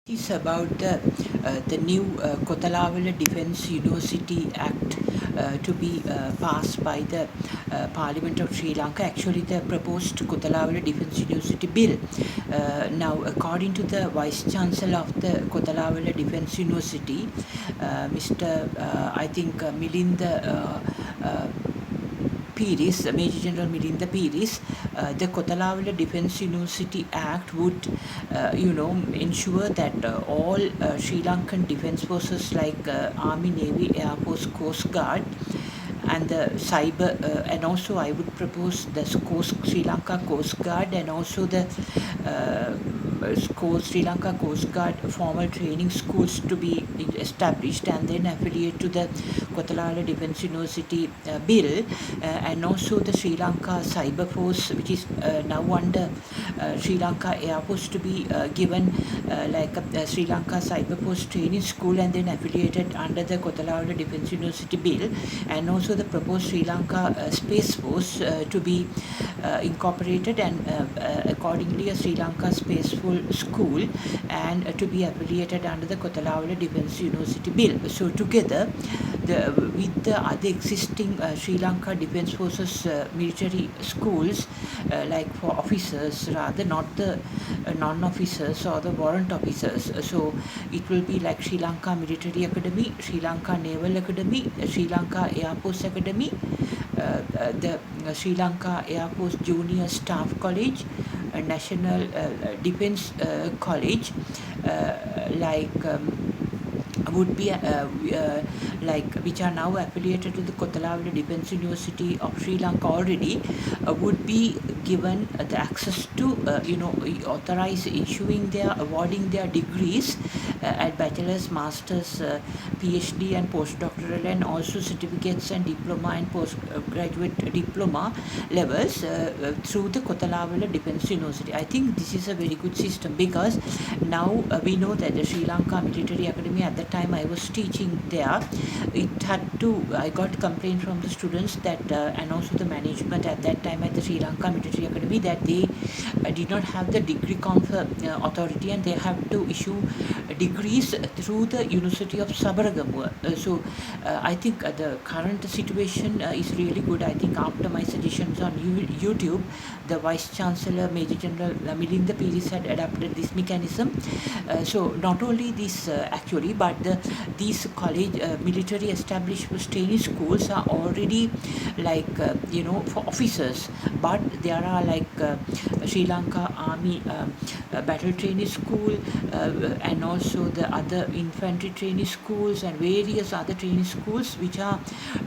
Is about the new Kotalawala Defence University Act to be passed by the Parliament of Sri Lanka. Actually, the proposed Kotalawala Defence University Bill. Now, according to the Vice Chancellor of the Kotalawala Defence University, Mr. I think Milinda Piris, Major General Milinda Piris, the Kotalawala Defence University Act would, ensure that all Sri Lankan defence forces like Army, Navy, Air Force, Coast Guard, and the cyber, and also I would propose the Sri Lanka Coast Guard and also the Sri Lanka Coast Guard formal training schools to be established and then affiliate to the Kotalawala Defence University Bill, and also the Sri Lanka Cyber Force, which is now under Sri Lanka Air Force, to be given like a Sri Lanka Cyber Force Training School and then affiliated under the Kotalawala Defence University Bill, and also the proposed Sri Lanka Space Force to be incorporated and accordingly a Sri Lanka Space Force School and to be affiliated under the Kotalawala Defence University Bill. So together with the other existing Sri Lanka Defence Forces military schools, like for officers rather, not the non-officers or the warrant officers. So it will be like Sri Lanka Military Academy, Sri Lanka Naval Academy, Sri Lanka Air Force Academy, the Sri Lanka Air Force Junior Staff College, National Defence College, like would be like which are now affiliated to the Kotalawala Defence University of Sri Lanka already, would be given the access to authorize issuing their awarding their degrees at bachelor's, master's, PhD and postdoctoral, and also certificates and diploma and postgraduate diploma levels through the Kotalawala Defence University. I think this is a very good system because now we know that the Sri Lanka Military Academy, at the time I was teaching there, I got complaint from the students that and also the management at that time at the Sri Lanka Military Academy that they did not have the degree confer authority and they have to issue degrees through the University of Sabaragamuwa. So I think the current situation is really good. I think after my suggestions on YouTube, the Vice Chancellor Major General Milinda Piris had adopted this mechanism. So not only this actually, but these college military established training schools are already like for officers, but there are like Sri Lanka Army Battle Training School and also the other infantry training schools and various other training schools which are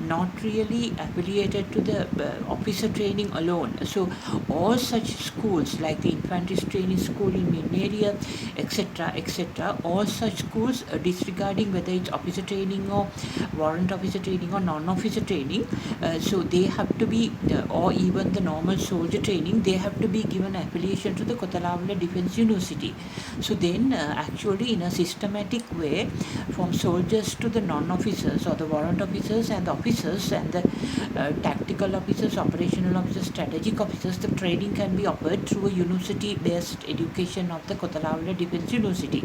not really affiliated to the officer training alone. So all such schools like the infantry training school in Mineria, etc., all such schools, disregarding whether it's officer training or warrant officer training or non-officer training, so they have to be or even the normal soldier training, they have to be given affiliation to the Kotalawala Defence University. So then actually in a systematic way, from soldiers to the non-officers or the warrant officers and the officers and the tactical officers, operational officers, strategic officers, the training can be offered through a university-based education of the Kotalawala Defence University.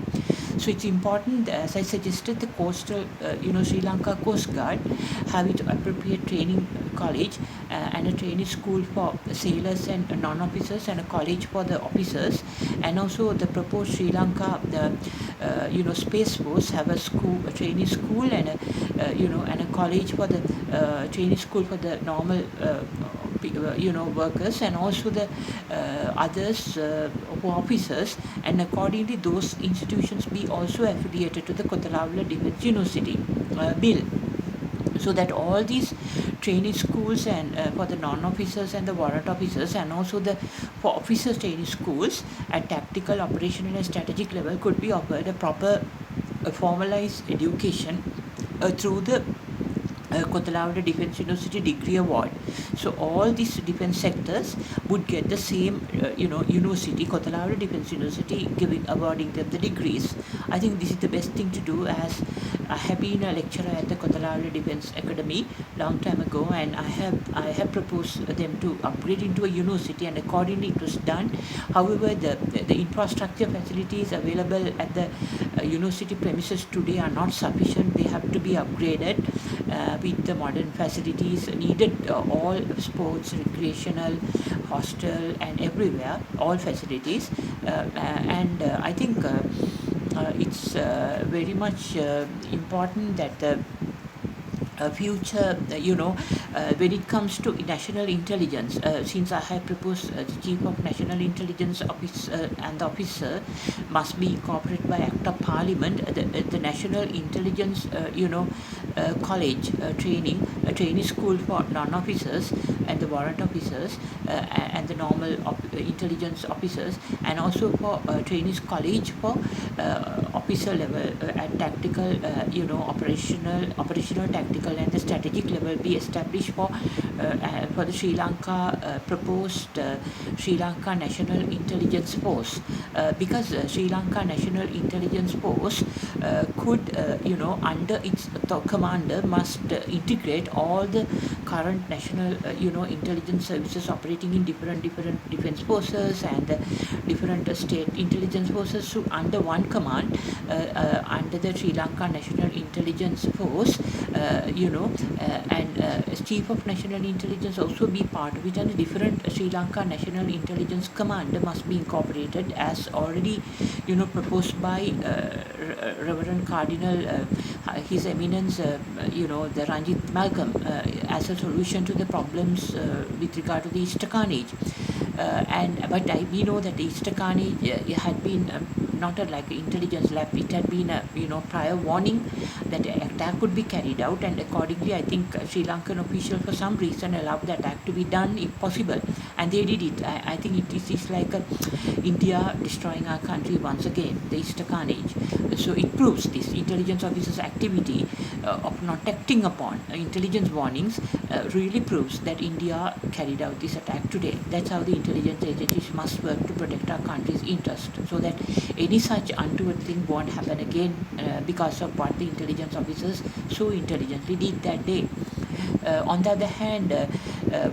So it's important, as I suggested, the coastal, Sri Lanka Coast Guard have its appropriate training college and a training school for sailors and non-officers and a college for the officers, and also the proposed Sri Lanka Space Force have a training school and a college for the training school for the normal workers and also the others who are officers, and accordingly those institutions be also affiliated to the Kotalawala Defence University Bill, so that all these training schools and for the non-officers and the warrant officers and also the for officers training schools at tactical, operational and strategic level could be offered a proper formalized education through the Kotalawala Defence University Degree Award. So all these defence sectors would get the same, university, Kotalawada Defence University, awarding them the degrees. I think this is the best thing to do, as I have been a lecturer at the Kotalawada Defence Academy long time ago, and I have proposed them to upgrade into a university, and accordingly it was done. However, the infrastructure facilities available at the university premises today are not sufficient. They have to be upgraded with the modern facilities needed, all sports, recreational, hostel, and everywhere, all facilities. And I think it's very much important that the future, when it comes to national intelligence, since I have proposed the Chief of National Intelligence Office and the officer must be incorporated by Act of Parliament, the National Intelligence, college training school for non-officers and the warrant officers, and the normal intelligence officers, and also for trainees college for officer level at tactical, operational, tactical, and the strategic level be established for the Sri Lanka proposed Sri Lanka National Intelligence Force, because Sri Lanka National Intelligence Force could, under its commander must integrate all the current national, intelligence services operating in different defense forces and different state intelligence forces, so under one command, under the Sri Lanka National Intelligence Force, and Chief of National Intelligence also be part of it, and a different Sri Lanka National Intelligence Command must be incorporated, as already, proposed by Reverend Cardinal, His Eminence, the Ranjit Malcolm, as a solution to the problems with regard to the Easter carnage. But we know that the Easter carnage had been not like an intelligence lab. It had been a prior warning that an attack could be carried out, and accordingly, I think Sri Lankan officials for some reason allowed the attack to be done if possible, and they did it. I think it is like India destroying our country once again, the Easter carnage. So it proves this intelligence officers' activity of not acting upon intelligence warnings really proves that India carried out this attack today. That's how the intelligence agencies must work to protect our country's interest, so that any such untoward thing won't happen again because of what the intelligence officers so intelligently did that day. On the other hand,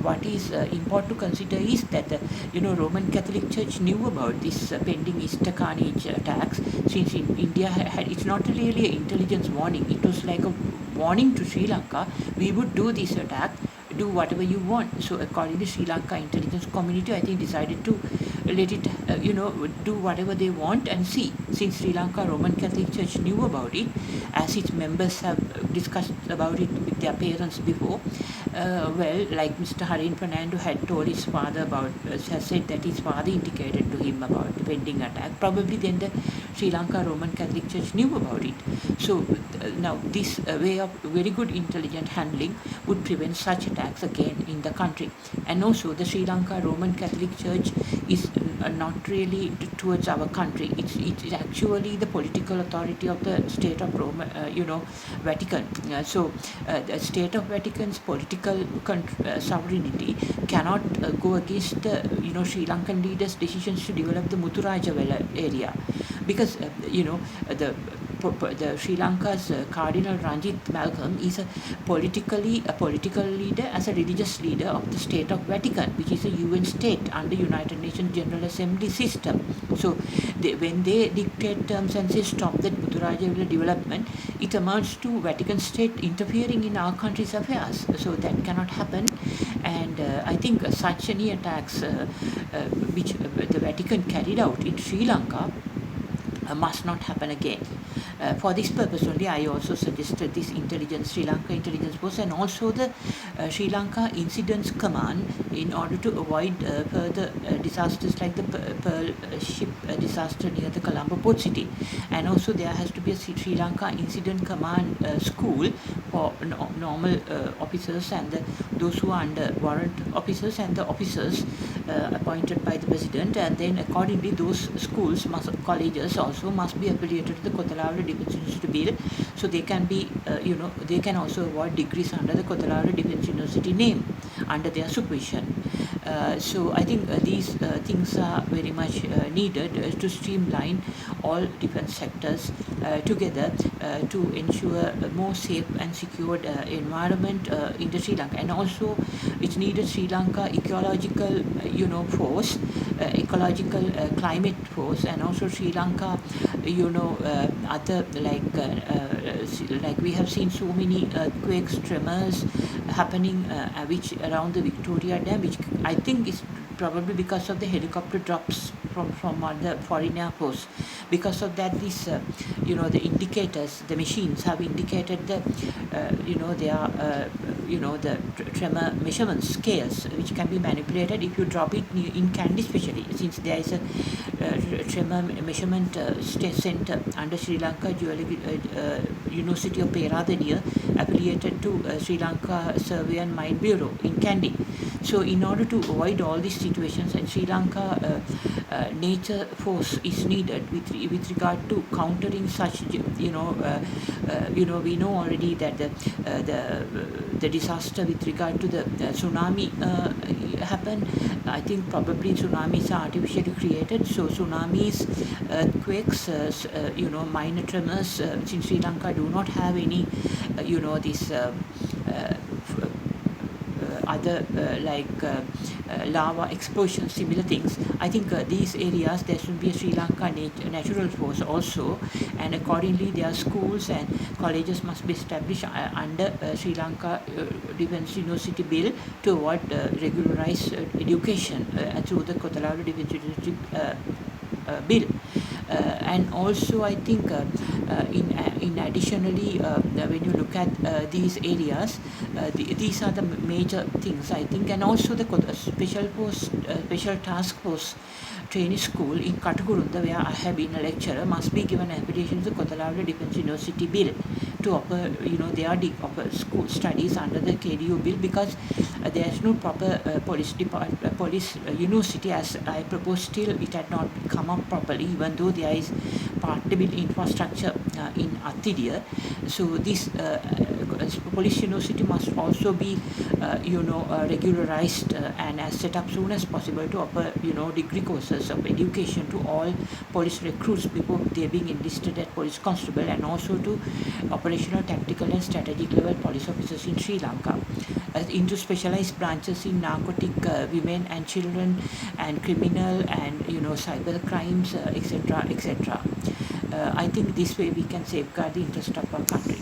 what is important to consider is that Roman Catholic Church knew about this pending Easter carnage attacks, since India had it's not really an intelligence warning. It was like a warning to Sri Lanka: we would do this attack, do whatever you want. So according to Sri Lanka intelligence community, I think decided to let it, do whatever they want and see. Since Sri Lanka Roman Catholic Church knew about it, as its members have discussed about it with their parents before, like Mr. Harin Fernando had told his father about, has said that his father indicated to him about the pending attack. Probably then the Sri Lanka Roman Catholic Church knew about it. So now this way of very good intelligent handling would prevent such attacks again in the country. And also the Sri Lanka Roman Catholic Church is not really towards our country. It's actually the political authority of the state of Rome, Vatican. So the state of Vatican's political sovereignty cannot go against the Sri Lankan leaders' decisions to develop the Muthuraja area, because the Sri Lanka's Cardinal Ranjit Malcolm is a political leader, as a religious leader of the state of Vatican, which is a UN state under United Nations General Assembly system. So when they dictate terms and say stop that Muthuraja development, it amounts to Vatican state interfering in our country's affairs. So that cannot happen. And I think such any attacks which the Vatican carried out in Sri Lanka must not happen again. For this purpose only, I also suggested this Sri Lanka Intelligence Force, and also the Sri Lanka Incidents Command, in order to avoid further disasters like the Pearl ship disaster near the Colombo port city. And also there has to be a Sri Lanka Incident Command school for normal officers and those who are under warrant officers and the officers appointed by the president. And then accordingly those schools, colleges also must be affiliated to the Kotalawada Defence University Bill, so they can be, they can also award degrees under the Kotalawada Defence University name under their supervision. So I think these things are very much needed to streamline all different sectors together to ensure a more safe and secured environment in the Sri Lanka. And also it's needed Sri Lanka ecological force, ecological climate force, and also Sri Lanka other like we have seen so many earthquakes, tremors happening which around the Victoria Dam, which I think is probably because of the helicopter drops from other foreign airports. Because of that, these the indicators, the machines have indicated the they are the tremor measurement scales, which can be manipulated if you drop it in Kandy, especially since there is a tremor measurement center under Sri Lanka University of Peradeniya, affiliated to Sri Lanka Survey and Mine Bureau in Kandy. So in order to avoid all these situations, and Sri Lanka nature force is needed with regard to countering such we know already that the disaster with regard to the tsunami happened. I think probably tsunamis are artificially created. So tsunamis, earthquakes, minor tremors, since Sri Lanka do not have any this other lava explosions, similar things. I think these areas there should be a Sri Lanka natural force also, and accordingly their schools and colleges must be established under Sri Lanka Defence University Bill to avoid regularized education through the Kotalawala Defence University Bill. And also I think in additionally when you look at these areas, these are the major things I think. And also the special task force training school in Katagurunda, where I have been a lecturer, must be given application to the Kotalawala Defence University Bill to offer their offer school studies under the KDU bill, because there is no proper police university as I proposed. Still it had not come up properly, even though there is partly built infrastructure in Athidiya. So this police university must also be regularized and as set up soon as possible to offer degree courses of education to all police recruits before they being enlisted as police constable, and also to operational, tactical and strategic level police officers in Sri Lanka, into specialized branches in narcotic, women and children, and criminal and cyber crimes, etc. I think this way we can safeguard the interest of our country.